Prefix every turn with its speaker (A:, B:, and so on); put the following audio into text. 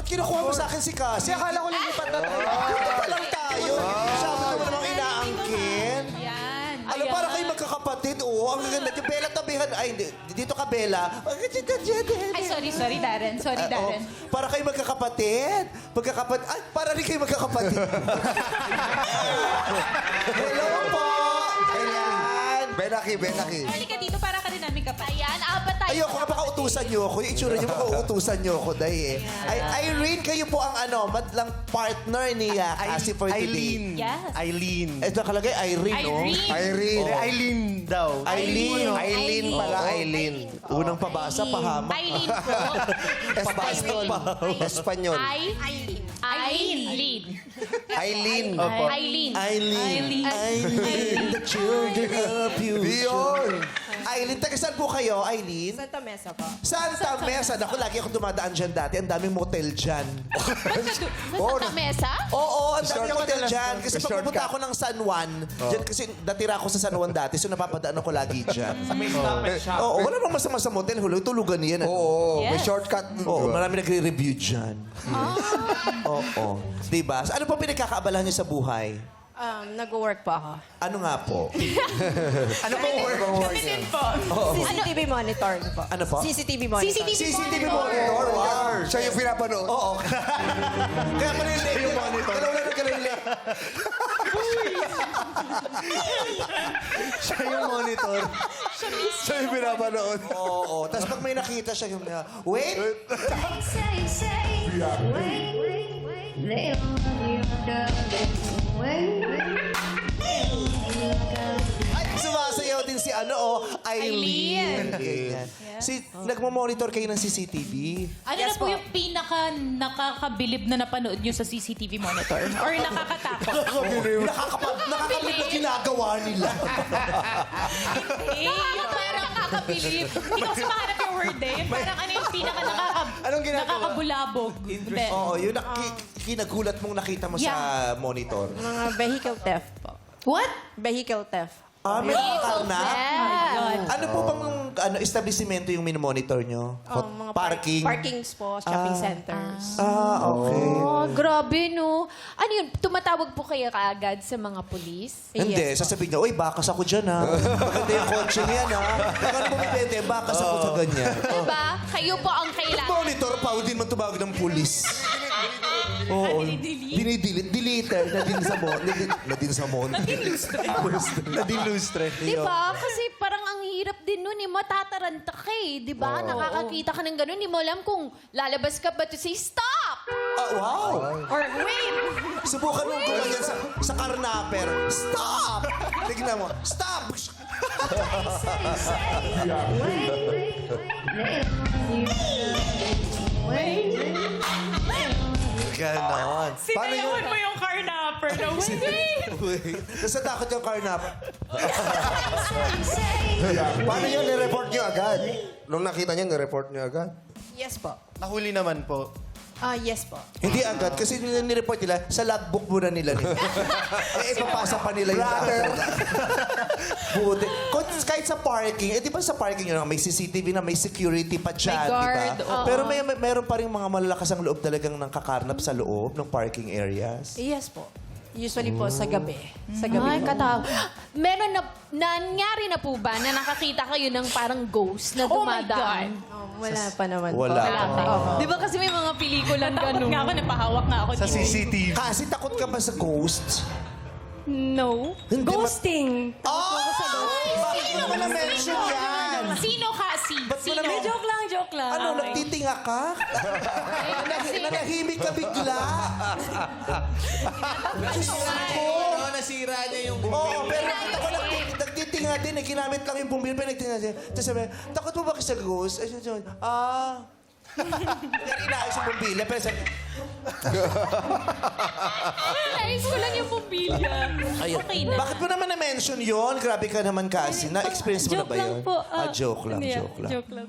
A: kinukuha mo sa akin si Cassie? Akala ko lilipat na tayo. Dito pa lang tayo. Sabi mo namang inaangkin.
B: Yan.
A: Ano, para kayo magkakapatid. Oo, ang gaganda. Yung Bella tabihan. Ay, hindi. Dito ka, Bella.
B: Ay, sorry, Darren. Sorry, Darren.
A: Para kayo magkakapatid. Ay, para rin kayo magkakapatid. Hello po. Ayan.
C: Benaki.
B: Halika dito para ka din namin kapatid. Ayan, apat tayo.
A: Ayoko nga baka utusan niyo ako. Yung itsura niyo baka utusan niyo ako, Day eh. Ay, Irene, kayo po ang madlang partner ni Cassie for today.
B: Yes.
D: Eileen.
A: Ito nakalagay, Irene, no?
C: Irene.
D: Eileen daw.
A: Eileen.
C: Eileen pala, Eileen.
A: Unang pabasa, pahamak.
B: Eileen po.
C: Espanyol. Espanyol.
B: Eileen.
C: Eileen.
B: Eileen.
A: Eileen, the children of future.
C: Yun.
A: Eileen, taga saan po kayo, Eileen?
E: Santa Mesa po.
A: Santa Mesa. Naku, lagi ako dumadaan dyan dati. Ang daming motel dyan.
B: Santa Mesa?
A: Oo, ang daming motel dyan. Kasi pag
C: Shortcut.
A: pumunta ako ng San Juan, dyan kasi natira ako sa San Juan dati, so napapadaan ako lagi dyan. Oo, wala namang masama sa motel. Huloy, tulugan yan.
C: Oo, may
B: Yes.
C: shortcut.
A: Oo, marami nagre-review dyan. Oo. Diba? So, ano po pinagkakaabalahan niyo sa buhay?
E: Nag-work po ako.
A: Ano nga po?
D: Ano po work?
E: CCTV monitoring po.
A: Ano po?
E: CCTV monitoring.
A: CCTV monitor. Wow.
C: Siya yung pinapanood.
A: Oo. Kaya pala yung monitor. Kalawin.
D: Siya yung monitor.
C: Siya yung pinapanood.
A: Oo. Tapos pag may nakita siya, yung wait! Ay, sumasayaw din si Eileen. Ganyan. Si, nagmo-monitor kayo ng CCTV?
B: Ano na po yung pinaka nakakabilib na napanood nyo sa CCTV monitor? Or nakakatakot?
A: Nakakapag na ginagawa nila.
B: Parang nakakabilib. Hindi ko kasi mahanap yung word eh. Parang ano yung pinaka
D: Anong ginagawa?
B: nakakabulabog. Hindi.
A: Oo, yun kinagulat mong nakita mo sa monitor.
E: Mga vehicle theft po.
B: What?
E: Vehicle theft.
A: May karnap?
B: God.
A: Ano po bang establishmento yung minomonitor nyo?
E: Mga
A: Parking?
E: Parkings po, shopping centers.
A: Okay.
F: Oh, grabe, no? Ano yun, tumatawag po kayo kaagad sa mga pulis?
A: Hindi,
E: Yes,
A: sasabihin niya, uy, bakas ako dyan, ha? Maganda yung kotse niyan, ha? Baka ano bumibente, bakas ako sa ganyan.
F: Diba? Kayo po ang kailangan.
A: Monitor pa, hindi man tumawag ng pulis. Oo. Dinidelete. Deleter. Nadin sa mon.
D: Nading lustre.
F: Diba? Kasi parang ang hirap din nun, eh. Matataranta ka, eh. Diba? Nakakakita ka ng ganun. Hindi mo alam kung lalabas ka ba to say, stop!
A: Wow!
F: Or wait!
A: Subukan mong gumanyan sa karnaper. Stop! Tignan mo. Stop! Ganon.
B: Sinayawan mo yung carnapper na
A: Wait. Nasa takot yung karnaper.
C: Paano yun? Nireport niyo agad? Nung nakita niyo, nireport niyo agad?
E: Yes po.
D: Nahuli naman po.
E: Yes po.
A: Hindi agad kasi nireport nila, sa logbook muna nila. Ipapasa pa nila yung buti. Kahit sa parking, di ba sa parking yun, may CCTV na, may security pa dyan,
B: May guard,
A: di ba?
B: oo.
A: Pero meron pa rin mga malalakas ang loob talagang nang kakarnap sa loob ng parking areas.
E: Yes po. Usually po sa gabi. Sa gabi
F: Ay,
E: po.
F: katawa. Meron na, nangyari na po ba na nakakita kayo ng parang ghost na
B: Oh my
F: dumadaan?
E: Wala pa naman
A: Wala
E: po.
A: pa.
F: Di ba kasi may mga pelikulan
B: Takot
F: ganun?
B: nga ako, napahawak nga ako.
D: Sa
B: dito.
D: CCTV.
A: Kasi takot ka ba sa ghosts?
F: No.
A: Hindi
E: Ghosting.
A: Bakit mo naman na-mention yan?
B: Sino kasi?
A: Ba't mo
B: Sino?
A: naman-
E: Joke lang.
A: Ano, nagtitinga ka? Nanahimik ka bigla?
D: Nasira niya yung
A: Oo, pero nakita ko nagtitinga din eh. Ginamit lang yung bumbil, pero nagtitinga din. Tapos sabi, takot mo ba kasi sa ghost? Ay, sabi, Yan, inaayos yung bumbila, pero sabi,
B: Ayos ko lang yung pumbilya.
A: ayun.
B: Okay na.
A: Bakit mo naman na-mention yun? Grabe ka naman kasi. Na-experience mo na ba yun?
F: Joke lang po.
A: Joke lang,
F: Hindi,
A: joke lang.
F: Joke lang.